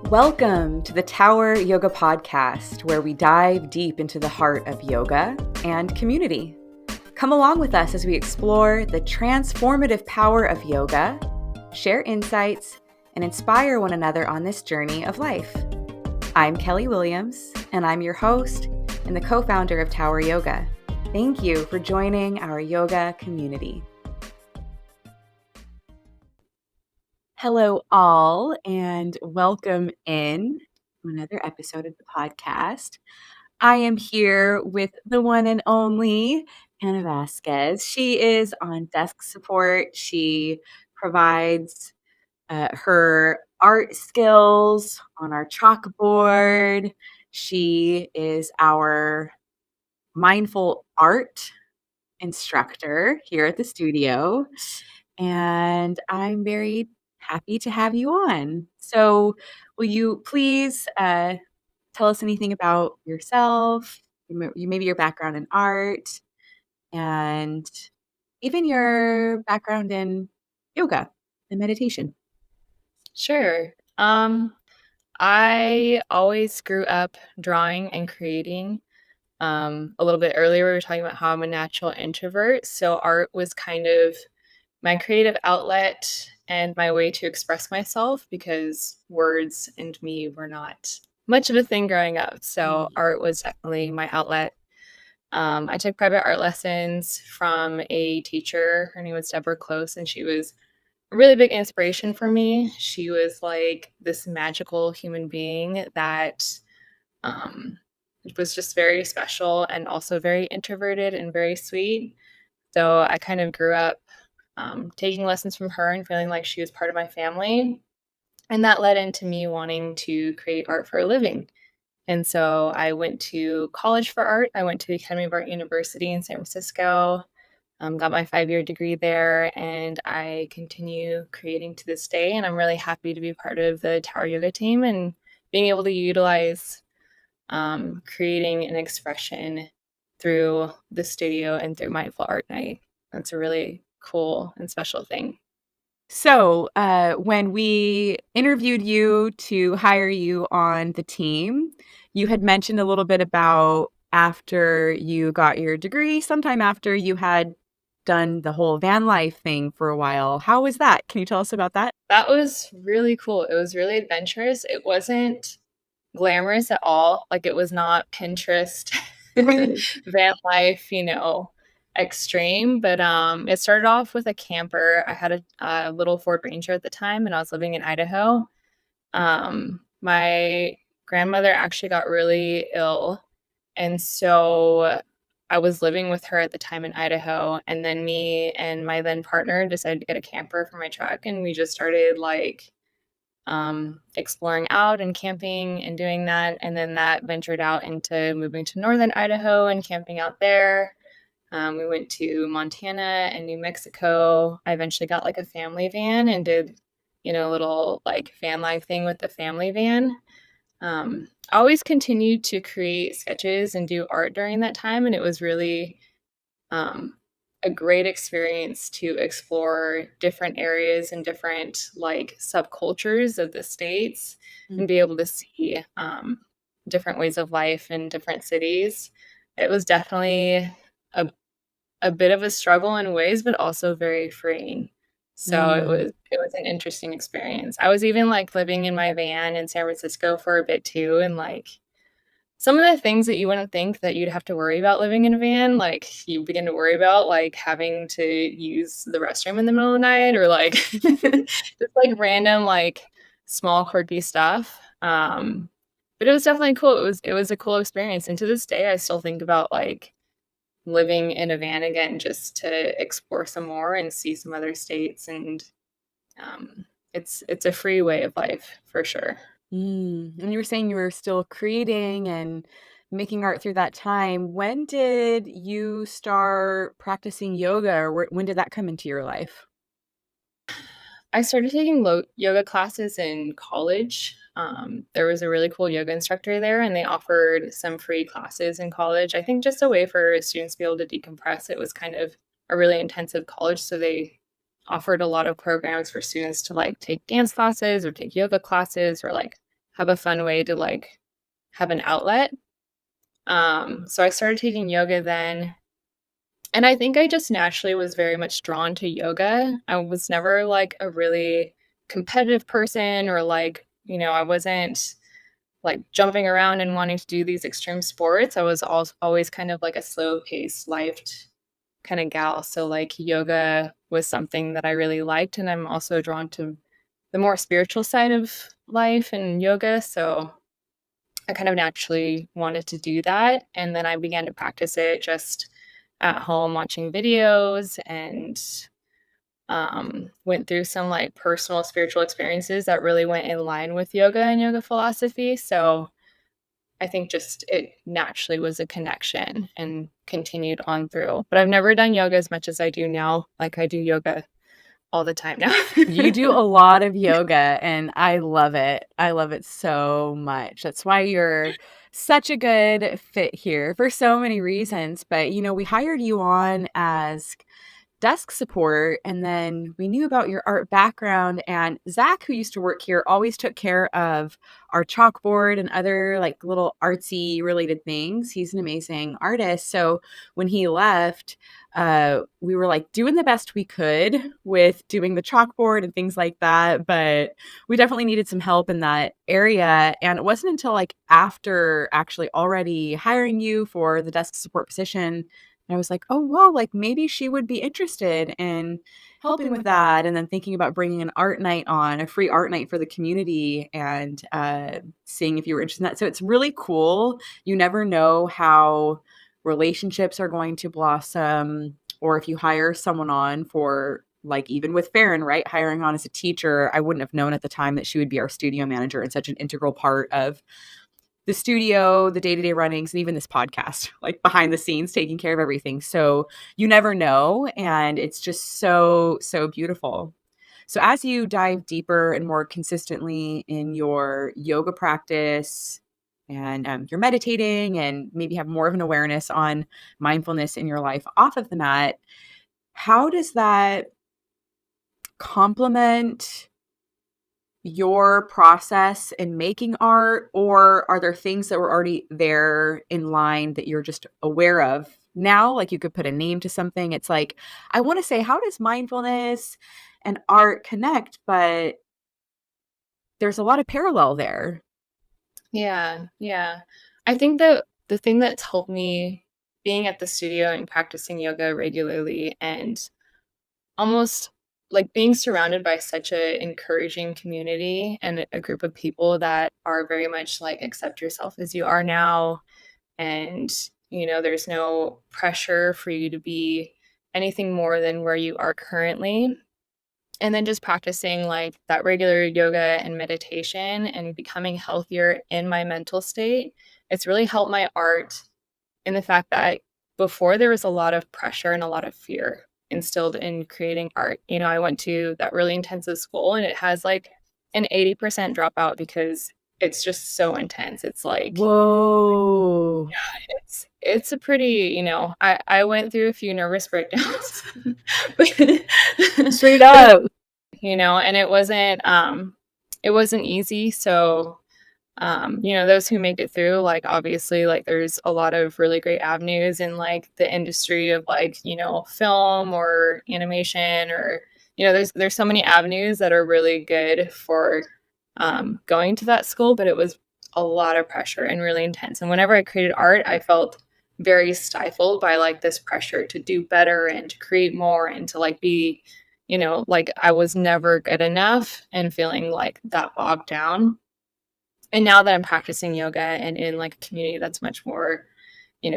Welcome to the Tower Yoga Podcast, where we dive deep into the heart of yoga and community. Come along with us as we explore the transformative power of yoga, share insights, and inspire one another on this journey of life. I'm Kellee Williams, and I'm your host and the co-founder of Tower Yoga. Thank you for joining our yoga community. Hello, all, and welcome in to another episode of the podcast. I am here with the one and only Hannah Vasquez. She is on desk support. She provides her art skills on our chalkboard. She is our mindful art instructor here at the studio, and I'm very happy to have you on. So will you please tell us anything about yourself, maybe your background in art, and even your background in yoga and meditation? Sure. I always grew up drawing and creating. A little bit earlier, we were talking about how I'm a natural introvert. So art was kind of my creative outlet and my way to express myself because words and me were not much of a thing growing up. So art was definitely my outlet. I took private art lessons from a teacher. Her name was Deborah Close, and she was a really big inspiration for me. She was like this magical human being that was just very special and also very introverted and very sweet. So I kind of grew up taking lessons from her and feeling like she was part of my family. And that led into me wanting to create art for a living. And so I went to college for art. I went to the Academy of Art University in San Francisco, got my 5-year degree there, and I continue creating to this day. And I'm really happy to be part of the Tower Yoga team and being able to utilize creating an expression through the studio and through Mindful Art Night. That's a really cool and special thing. So when we interviewed you to hire you on the team, you had mentioned a little bit about after you got your degree, sometime after you had done the whole van life thing for a while. How was that? Can you tell us about that? That was really cool. It was really adventurous. It wasn't glamorous at all. Like, it was not Pinterest van life, extreme, but it started off with a camper. I had a little Ford Ranger at the time, and I was living in Idaho. My grandmother actually got really ill, and so I was living with her at the time in Idaho, and then me and my then partner decided to get a camper for my truck, and we just started exploring out and camping and doing that, and then that ventured out into moving to northern Idaho and camping out there. We went to Montana and New Mexico. I eventually got a family van and did, a little van life thing with the family van. I always continued to create sketches and do art during that time. And it was really a great experience to explore different areas and different subcultures of the States and be able to see different ways of life in different cities. It was definitely a bit of a struggle in ways, but also very freeing. So it was an interesting experience. I was even living in my van in San Francisco for a bit too, and some of the things that you wouldn't think that you'd have to worry about living in a van, you begin to worry about having to use the restroom in the middle of the night, or just random small quirky stuff. But it was definitely cool. It was a cool experience, and to this day I still think about living in a van again just to explore some more and see some other states, and it's a free way of life for sure. And you were saying you were still creating and making art through that time. When did you start practicing yoga, or when did that come into your life? I started taking yoga classes in college. There was a really cool yoga instructor there, and they offered some free classes in college. I think just a way for students to be able to decompress. It was kind of a really intensive college, so they offered a lot of programs for students to take dance classes or take yoga classes or have a fun way to like have an outlet. So I started taking yoga then. And I think I just naturally was very much drawn to yoga. I was never like a really competitive person or like, I wasn't like jumping around and wanting to do these extreme sports. I was always kind of like a slow paced life kind of gal. So like yoga was something that I really liked. And I'm also drawn to the more spiritual side of life and yoga. So I kind of naturally wanted to do that. And then I began to practice it just at home, watching videos, and went through some like personal spiritual experiences that really went in line with yoga and yoga philosophy. So I think just it naturally was a connection and continued on through. But I've never done yoga as much as I do now. Like I do yoga all the time now. You do a lot of yoga and I love it. I love it so much. That's why you're such a good fit here for so many reasons. But, we hired you on as desk support, and then we knew about your art background, and Zach, who used to work here, always took care of our chalkboard and other like little artsy related things. He's an amazing artist. So when he left, we were like doing the best we could with doing the chalkboard and things like that, but we definitely needed some help in that area. And it wasn't until like after actually already hiring you for the desk support position, I was like, oh, well, like maybe she would be interested in helping with that. And then thinking about bringing an art night on, a free art night for the community, and seeing if you were interested in that. So it's really cool. You never know how relationships are going to blossom, or if you hire someone on for, like, even with Farron, right? Hiring on as a teacher, I wouldn't have known at the time that she would be our studio manager and such an integral part of the studio, the day-to-day runnings, and even this podcast, like behind the scenes, taking care of everything. So you never know. And it's just so, so beautiful. So as you dive deeper and more consistently in your yoga practice, and you're meditating and maybe have more of an awareness on mindfulness in your life off of the mat, how does that complement your process in making art, or are there things that were already there in line that you're just aware of now? Like you could put a name to something. It's like, I want to say, how does mindfulness and art connect? But there's a lot of parallel there. Yeah, yeah. I think that the thing that's helped me being at the studio and practicing yoga regularly and almost like being surrounded by such a encouraging community and a group of people that are very much like accept yourself as you are now, and there's no pressure for you to be anything more than where you are currently, and then just practicing like that regular yoga and meditation and becoming healthier in my mental state. It's really helped my art in the fact that before there was a lot of pressure and a lot of fear instilled in creating art. I went to that really intensive school and it has like an 80% dropout because it's just so intense. It's like, Whoa. it's a pretty, I went through a few nervous breakdowns. Straight up. And it wasn't easy. So those who make it through, like obviously like there's a lot of really great avenues in like the industry of like, film or animation, or there's so many avenues that are really good for going to that school, but it was a lot of pressure and really intense. And whenever I created art, I felt very stifled by like this pressure to do better and to create more and to like be, like I was never good enough and feeling like that bogged down. And now that I'm practicing yoga and in like a community that's much more,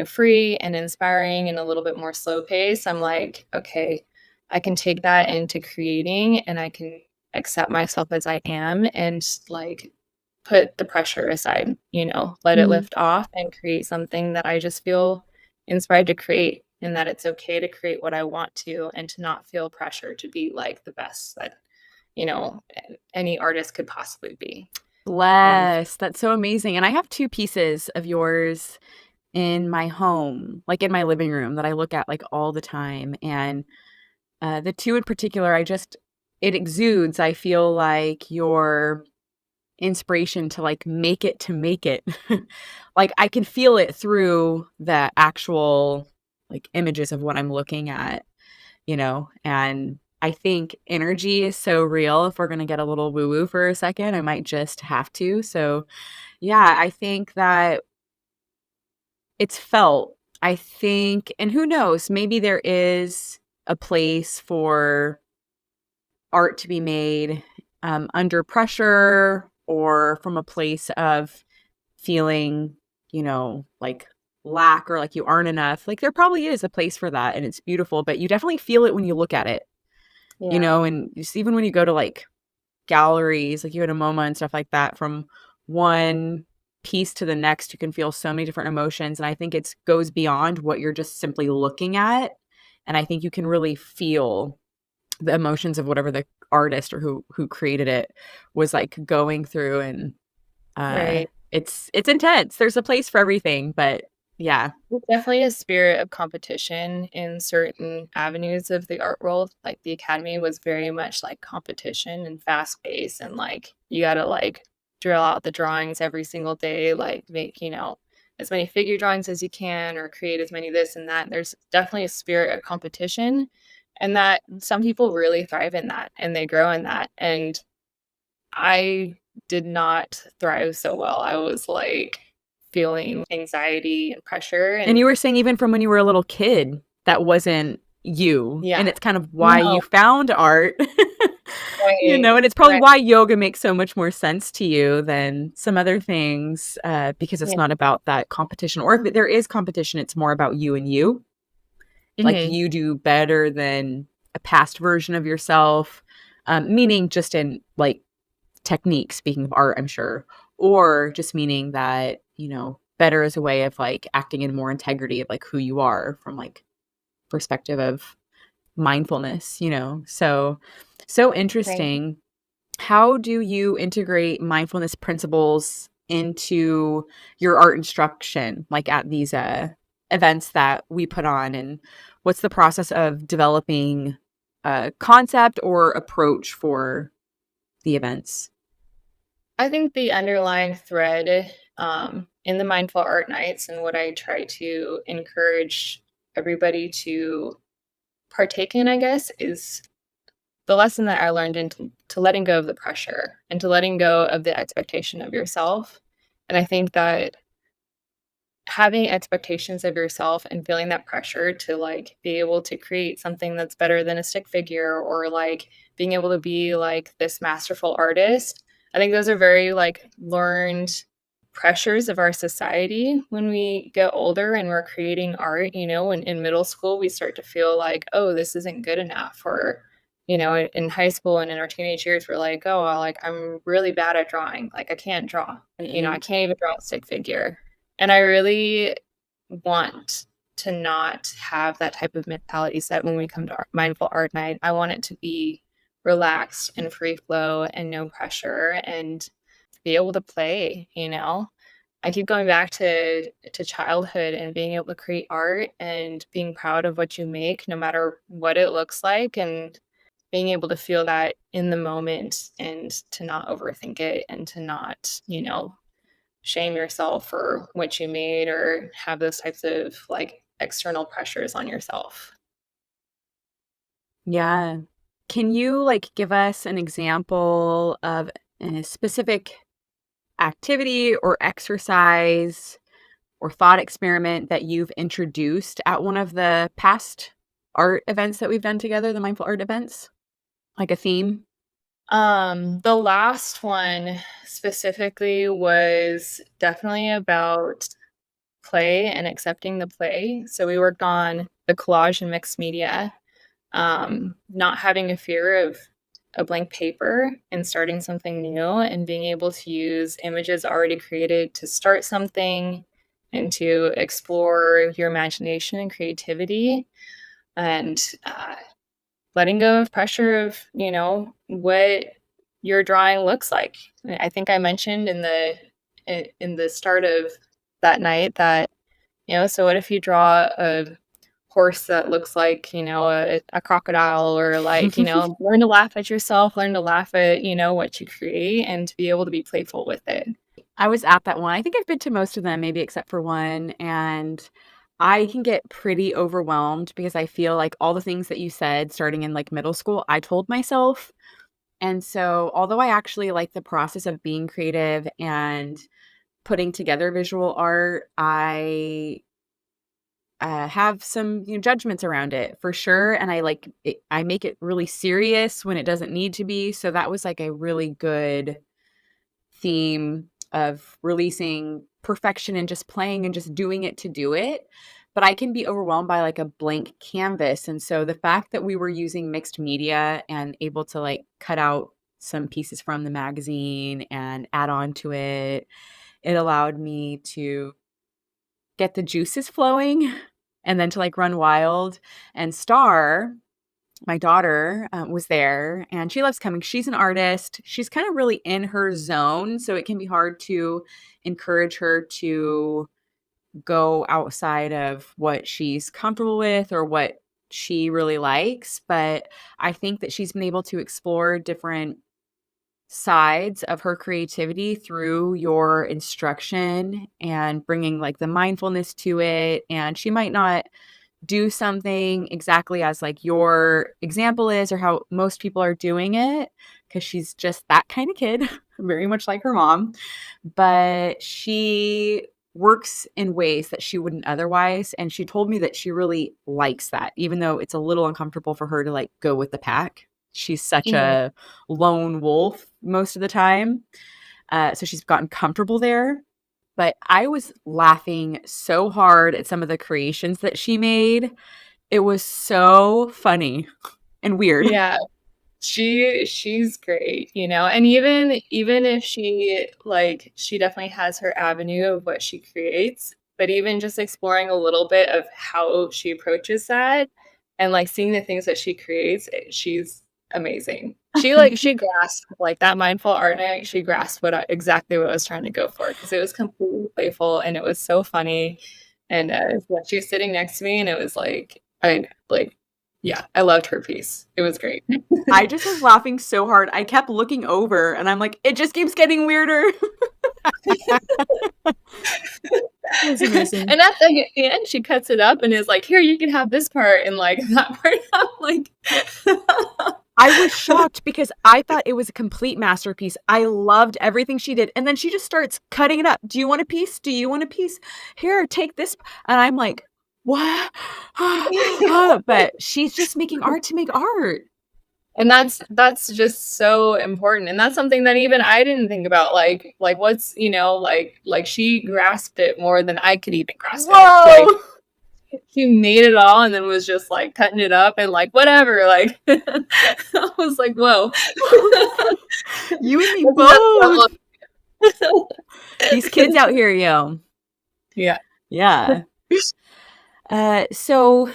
free and inspiring and a little bit more slow pace, I'm like, okay, I can take that into creating and I can accept myself as I am and like put the pressure aside, let it Mhm. lift off and create something that I just feel inspired to create, and that it's okay to create what I want to and to not feel pressure to be like the best that, any artist could possibly be. Um, Bless. That's so amazing. And I have two pieces of yours in my home, like in my living room, that I look at like all the time. And the two in particular, it exudes. I feel like you're inspiration to like make it to make it. Like I can feel it through the actual like images of what I'm looking at, and I think energy is so real. If we're going to get a little woo woo for a second, I might just have to. So, yeah, I think that it's felt. I think, and who knows, maybe there is a place for art to be made under pressure or from a place of feeling, like lack or like you aren't enough. Like there probably is a place for that and it's beautiful, but you definitely feel it when you look at it, Yeah. and just even when you go to like galleries, like you had a MoMA and stuff like that, from one piece to the next, you can feel so many different emotions. And I think it goes beyond what you're just simply looking at. And I think you can really feel the emotions of whatever the artist or who created it was like going through. And Right. it's intense. There's a place for everything, but yeah. There's definitely a spirit of competition in certain avenues of the art world. Like the academy was very much like competition and fast pace, and like you got to like drill out the drawings every single day, like make, as many figure drawings as you can or create as many this and that. There's definitely a spirit of competition, and that some people really thrive in that and they grow in that. And I did not thrive so well. I was like feeling anxiety and pressure And and you were saying even from when you were a little kid, that wasn't you. yeah. And it's kind of why you No, found art. right, And it's probably right, why yoga makes so much more sense to you than some other things, because it's yeah, not about that competition. Or if there is competition, it's more about you and you. Like mhm, you do better than a past version of yourself, meaning just in like technique, speaking of art, I'm sure, or just meaning that, better as a way of like acting in more integrity of like who you are from like perspective of mindfulness, so right. interesting. How do you integrate mindfulness principles into your art instruction, like at these events that we put on? And what's the process of developing a concept or approach for the events? I think the underlying thread, in the mindful art nights and what I try to encourage everybody to partake in, I guess, is the lesson that I learned into to letting go of the pressure and to letting go of the expectation of yourself. And I think that having expectations of yourself and feeling that pressure to like be able to create something that's better than a stick figure or like being able to be like this masterful artist, I think those are very like learned pressures of our society when we get older and we're creating art. When in middle school we start to feel like, oh, this isn't good enough, or in high school and in our teenage years we're like, oh well, like I'm really bad at drawing, like I can't draw, I Right. can't even draw a stick figure. And I really want to not have that type of mentality set when we come to mindful art night. I want it to be relaxed and free flow and no pressure and be able to play. I keep going back to childhood and being able to create art and being proud of what you make no matter what it looks like, and being able to feel that in the moment and to not overthink it and to not, shame yourself for what you made or have those types of like external pressures on yourself. Yeah. Can you like give us an example of a specific activity or exercise or thought experiment that you've introduced at one of the past art events that we've done together, the mindful art events? Like a theme? The last one specifically was definitely about play and accepting the play. So we worked on the collage and mixed media, not having a fear of a blank paper and starting something new and being able to use images already created to start something and to explore your imagination and creativity, and letting go of pressure of what your drawing looks like. I think I mentioned in the start of that night that, so what if you draw a horse that looks like, a crocodile, or like, learn to laugh at yourself, learn to laugh at, what you create, and to be able to be playful with it. I was at that one. I think I've been to most of them, maybe except for one. And I can get pretty overwhelmed because I feel like all the things that you said starting in like middle school, I told myself. And so, although I actually like the process of being creative and putting together visual art, I have some judgments around it for sure. And I like it, I make it really serious when it doesn't need to be. So that was like a really good theme of releasing perfection and just playing and just doing it to do it. But I can be overwhelmed by like a blank canvas. And so the fact that we were using mixed media and able to like cut out some pieces from the magazine and add on to it, it allowed me to get the juices flowing and then to like run wild. And Star, my daughter, was there, and she loves coming. She's an artist. She's kind of really in her zone, so it can be hard to encourage her to go outside of what she's comfortable with or what she really likes. But I think that she's been able to explore different sides of her creativity through your instruction and bringing like the mindfulness to it. And she might not do something exactly as like your example is or how most people are doing it, because she's just that kind of kid, very much like her mom. But she works in ways that she wouldn't otherwise. And she told me that she really likes that, even though it's a little uncomfortable for her to like go with the pack. She's such Mhm. a lone wolf most of the time. So she's gotten comfortable there. But I was laughing so hard at some of the creations that she made. It was so funny and weird. Yeah. She's great, and even if she definitely has her avenue of what she creates, but even just exploring a little bit of how she approaches that, and like seeing the things that she creates, she's amazing. She grasped like that mindful art night. She grasped exactly what I was trying to go for, because it was completely playful and it was so funny. And yeah, she was sitting next to me, and it was like yeah, I loved her piece. It was great. I just was laughing so hard. I kept looking over and I'm like, it just keeps getting weirder. It was amazing. And at the end, she cuts it up and is like, "Here, you can have this part and like that part." I'm like, I was shocked because I thought it was a complete masterpiece. I loved everything she did. And then she just starts cutting it up. Do you want a piece? Do you want a piece? Here, take this. And I'm like, what? But she's just making art to make art. and that's just so important, and that's something that even I didn't think about. Like what's like she grasped it more than I could even grasp it. Like Whoa. she made it all and then was just like cutting it up and like whatever. Like I was like, whoa. You and me Wasn't that so both. These kids out here, yo. Yeah. Yeah. So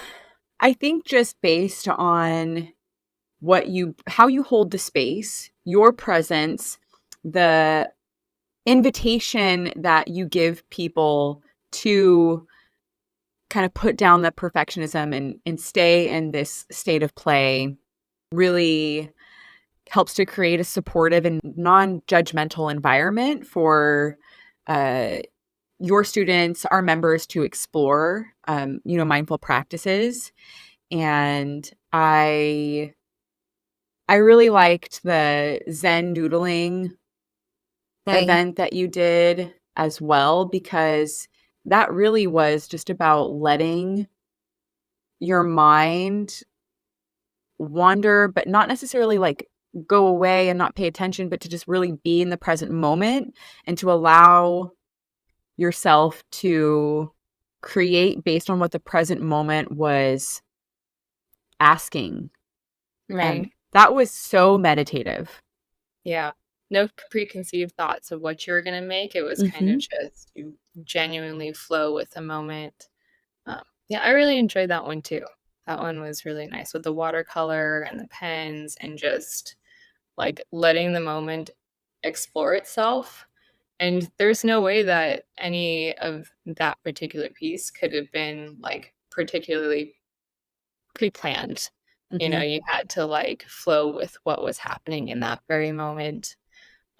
I think just based on how you hold the space, your presence, the invitation that you give people to kind of put down the perfectionism and stay in this state of play really helps to create a supportive and non-judgmental environment for uh, your students, our members, to explore, mindful practices. And I really liked the Zen doodling Right. event that you did as well, because that really was just about letting your mind wander, but not necessarily like go away and not pay attention, but to just really be in the present moment and to allow yourself to create based on what the present moment was asking. And Right. that was so meditative. Yeah. No preconceived thoughts of what you're gonna make. It was kind of Mhm. just you genuinely flow with the moment. Yeah, I really enjoyed that one too. That one was really nice with the watercolor and the pens and just like letting the moment explore itself. And there's no way that any of that particular piece could have been like particularly pre-planned. Mhm. You had to like flow with what was happening in that very moment.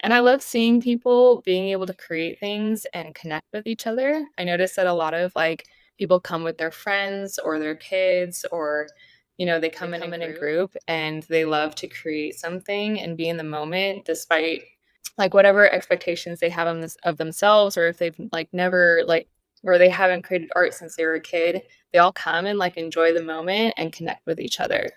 And I love seeing people being able to create things and connect with each other. I noticed that a lot of like people come with their friends or their kids, or they come in a group and they love to create something and be in the moment despite like whatever expectations they have of themselves, or if they've like never like or they haven't created art since they were a kid. They all come and like enjoy the moment and connect with each other.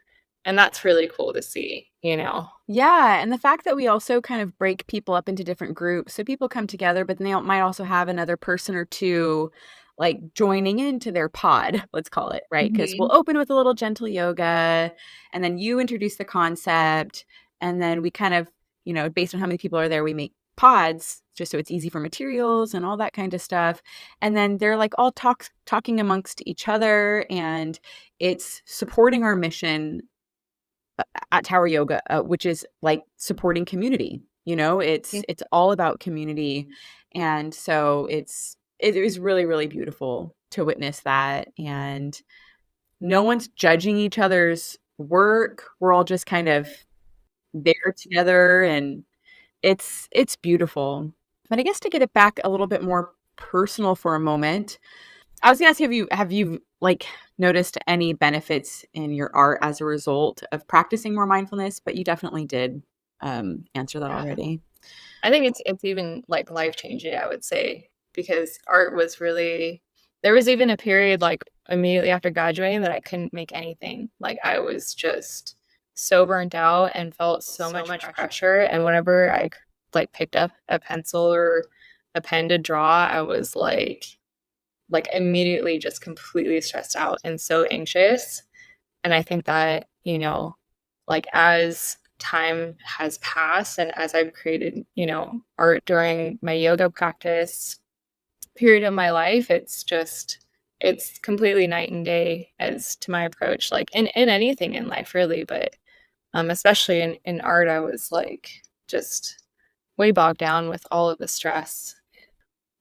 And that's really cool to see. Yeah, and the fact that we also kind of break people up into different groups. So people come together, but they might also have another person or two like joining into their pod, let's call it, right? Because Mhm. we'll open with a little gentle yoga, and then you introduce the concept, and then we kind of, based on how many people are there, we make pods just so it's easy for materials and all that kind of stuff. And then they're like all talking amongst each other, and it's supporting our mission at Tower Yoga, which is like supporting community. Yeah. It's all about community, and so it is really really beautiful to witness that. And no one's judging each other's work. We're all just kind of there together, and it's beautiful. But I guess to get it back a little bit more personal for a moment, I was gonna ask, have you like noticed any benefits in your art as a result of practicing more mindfulness? But you definitely did answer that already. I think it's even like life changing, I would say, because art was really there was even a period like immediately after graduating that I couldn't make anything. Like I was just so burnt out and felt so much pressure. And whenever I like picked up a pencil or a pen to draw, I was like immediately just completely stressed out and so anxious. And I think that, like as time has passed and as I've created, art during my yoga practice period of my life, it's completely night and day as to my approach, like in anything in life really, but especially in art, I was like just way bogged down with all of the stress.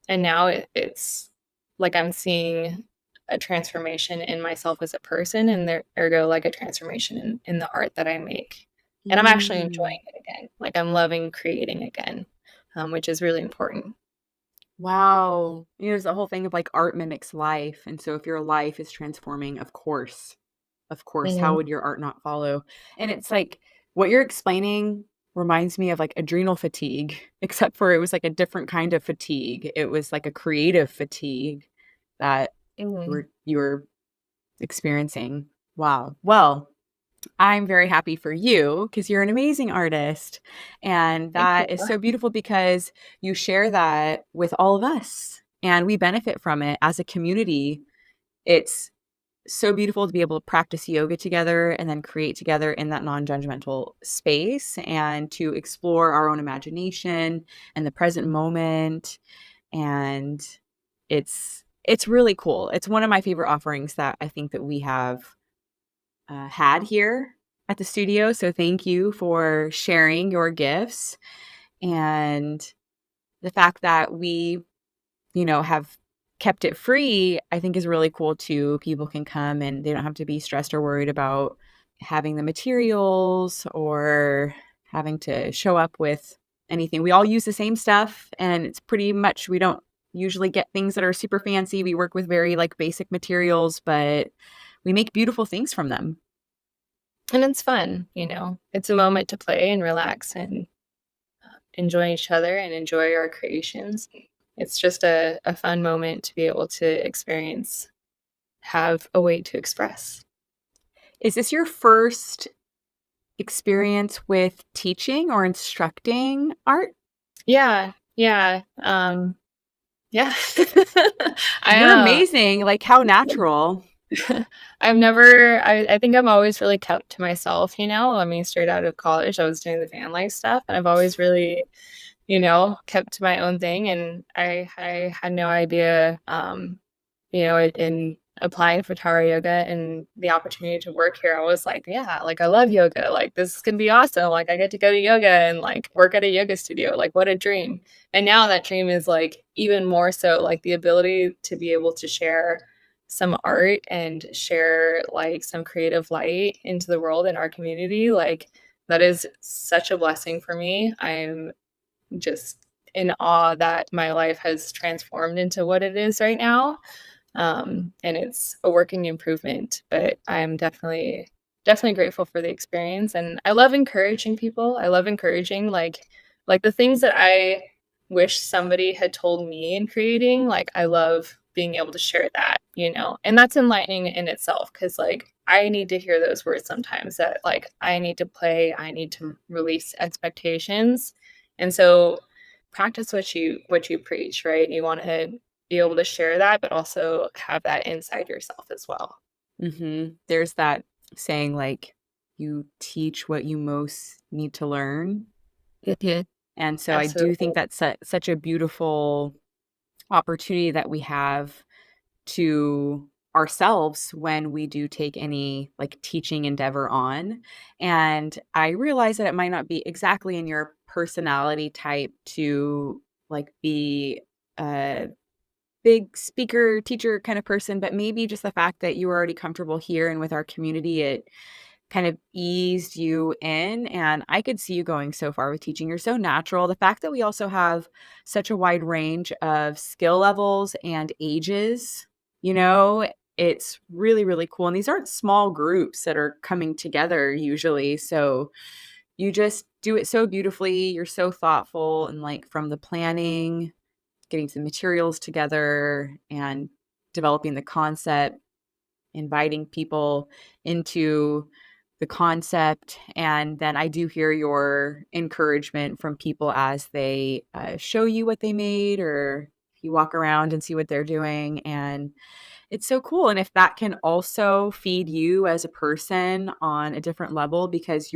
And now it's like I'm seeing a transformation in myself as a person, and there ergo like a transformation in the art that I make. And I'm actually Mm. enjoying it again. Like I'm loving creating again, which is really important. Wow. There's the whole thing of like art mimics life. And so if your life is transforming, of course, how Mhm. would your art not follow? And it's like what you're explaining reminds me of like adrenal fatigue, except for it was like a different kind of fatigue. It was like a creative fatigue that Mhm. you were experiencing. Wow. Well, I'm very happy for you because you're an amazing artist. And Thank you. that is so beautiful because you share that with all of us and we benefit from it as a community. It's so beautiful to be able to practice yoga together and then create together in that non-judgmental space and to explore our own imagination and the present moment. And it's really cool. It's one of my favorite offerings that I think that we have had here at the studio. So thank you for sharing your gifts and the fact that we, have kept it free, I think is really cool too. People can come and they don't have to be stressed or worried about having the materials or having to show up with anything. We all use the same stuff and it's pretty much we don't usually get things that are super fancy. We work with very like basic materials, but we make beautiful things from them. And it's fun. It's a moment to play and relax and enjoy each other and enjoy our creations. It's just a fun moment to be able to experience, have a way to express. Is this your first experience with teaching or instructing art? Yeah, yeah, yeah. I, You're amazing. Like, how natural. I think I'm always really kept to myself. I mean, straight out of college, I was doing the van life stuff, and I've always really, kept to my own thing, and I had no idea, in applying for Tara Yoga and the opportunity to work here, I was like, yeah, like I love yoga. Like this can be awesome. Like I get to go to yoga and like work at a yoga studio. Like what a dream. And now that dream is like even more so like the ability to be able to share some art and share like some creative light into the world in our community, like that is such a blessing for me. I'm just in awe that my life has transformed into what it is right now. And it's a working improvement, but I'm definitely grateful for the experience. And I love encouraging people. I love encouraging like the things that I wish somebody had told me in creating. Like I love being able to share that, and that's enlightening in itself, because like I need to hear those words sometimes, that like I need to play, I need to release expectations. And so practice what you preach, right? You want to be able to share that, but also have that inside yourself as well. There's that saying, like, you teach what you most need to learn. Mhm. And so I do Absolutely. think that's such a beautiful opportunity that we have to ourselves when we do take any like teaching endeavor on. And I realize that it might not be exactly in your personality type to like be a big speaker, teacher kind of person, but maybe just the fact that you were already comfortable here and with our community, it kind of eased you in. And I could see you going so far with teaching. You're so natural. The fact that we also have such a wide range of skill levels and ages, you know, it's really, really cool. And these aren't small groups that are coming together usually. So you just do it so beautifully. You're so thoughtful, and like from the planning, getting some materials together and developing the concept, inviting people into the concept. And then I do hear your encouragement from people as they show you what they made, or you walk around and see what they're doing. And it's so cool. And if that can also feed you as a person on a different level, because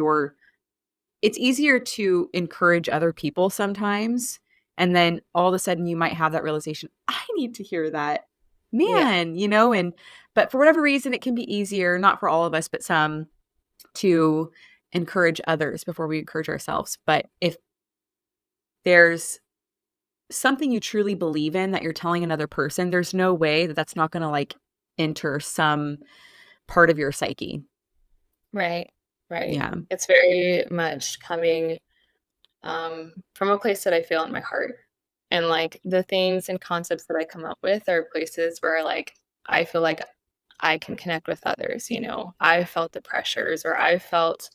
it's easier to encourage other people sometimes. And then all of a sudden you might have that realization, I need to hear that, Yeah. man, but for whatever reason, it can be easier, not for all of us, but some, to encourage others before we encourage ourselves. But if there's something you truly believe in that you're telling another person, there's no way that that's not going to like enter some part of your psyche. Right. Right. Yeah, It's very much coming from a place that I feel in my heart. And like the things and concepts that I come up with are places where like I feel like I can connect with others. I felt the pressures, or I felt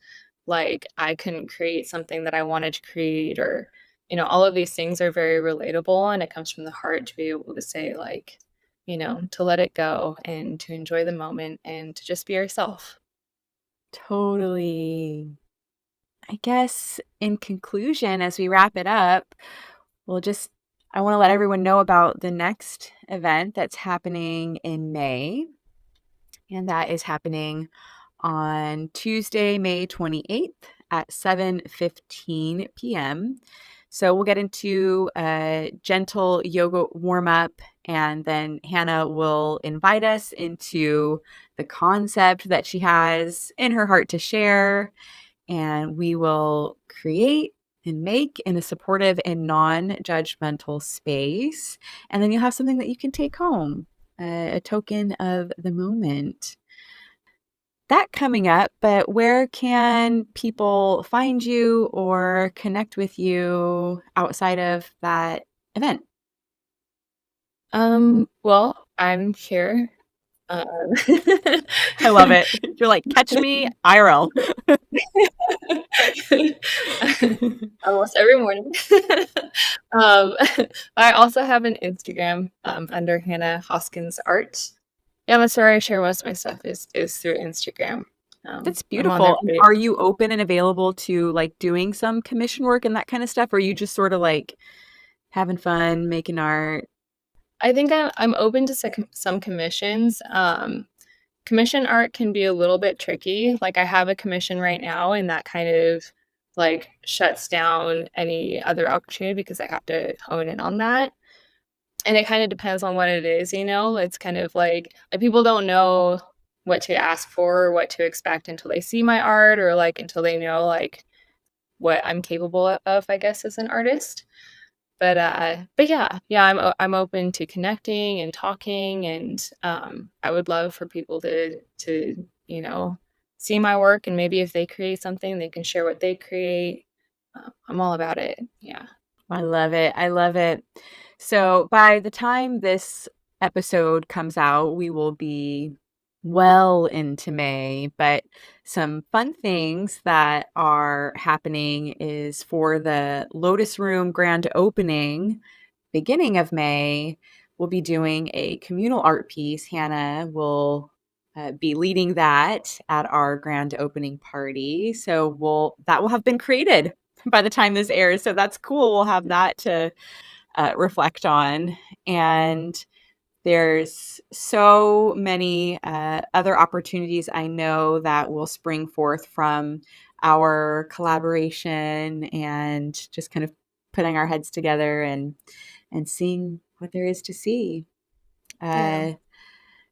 like I couldn't create something that I wanted to create, or all of these things are very relatable, and it comes from the heart to be able to say like, to let it go and to enjoy the moment and to just be yourself. totally. I guess in conclusion, as we wrap it up, we'll just, I want to let everyone know about the next event that's happening in May. And that is happening on Tuesday, May 28th at 7:15 p.m. So we'll get into a gentle yoga warm up, and then Hannah will invite us into the concept that she has in her heart to share, and we will create and make in a supportive and non-judgmental space. And then you'll have something that you can take home, a token of the moment. That coming up, but where can people find you or connect with you outside of that event? Well, I'm here. Um, I love it. You're like, catch me IRL. almost every morning. um, I also have an Instagram under Hannah Hoskins Art. Yeah, that's where I share most of my stuff is through Instagram. That's I'm on there beautiful. pretty. Are you open and available to like doing some commission work and that kind of stuff? Or are you just sort of like having fun, making art? I think I'm open to some commissions. Commission art can be a little bit tricky. Like I have a commission right now, and that kind of like shuts down any other opportunity because I have to hone in on that. And it kind of depends on what it is. It's kind of like people don't know what to ask for or what to expect until they see my art, or like until they know like what I'm capable of, I guess, as an artist. But yeah, I'm open to connecting and talking, and I would love for people to see my work, and maybe if they create something, they can share what they create. I'm all about it. Yeah. I love it. I love it. So by the time this episode comes out, we will be well into May, but some fun things that are happening is for the Lotus Room grand opening, beginning of May, we'll be doing a communal art piece. Hannah will be leading that at our grand opening party. So that will have been created by the time this airs. So that's cool. We'll have that to reflect on. And there's so many other opportunities I know that will spring forth from our collaboration and just kind of putting our heads together and seeing what there is to see. Yeah.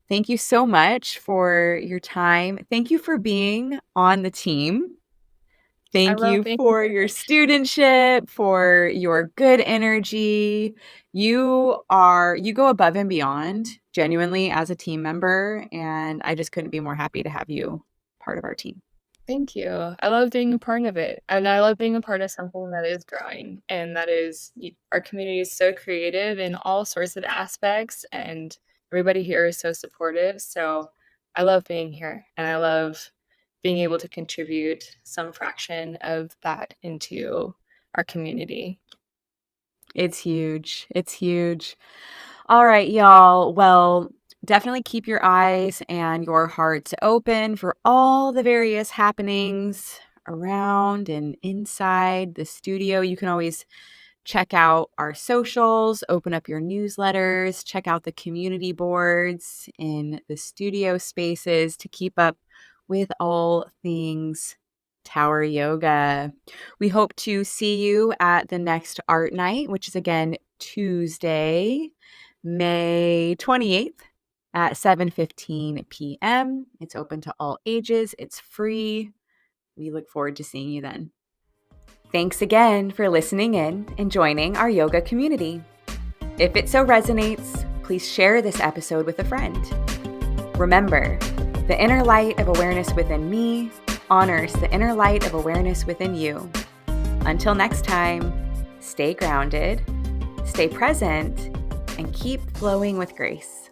Thank you so much for your time. Thank you for being on the team. I Thank love you being for your here. studentship, for your good energy. You go above and beyond genuinely as a team member, and I just couldn't be more happy to have you part of our team. Thank you. I love being a part of it. And I love being a part of something that is growing. And our community is so creative in all sorts of aspects. And everybody here is so supportive. So I love being here. And I love being able to contribute some fraction of that into our community. It's huge. It's huge. All right, y'all. Well, definitely keep your eyes and your hearts open for all the various happenings around and inside the studio. You can always check out our socials, open up your newsletters, check out the community boards in the studio spaces to keep up with all things Tower Yoga. We hope to see you at the next art night, which is again Tuesday, May 28th at 7:15 p.m. It's open to all ages. It's free. We look forward to seeing you then. Thanks again for listening in and joining our yoga community. If it so resonates, please share this episode with a friend. Remember, the inner light of awareness within me honors the inner light of awareness within you. Until next time, stay grounded, stay present, and keep flowing with grace.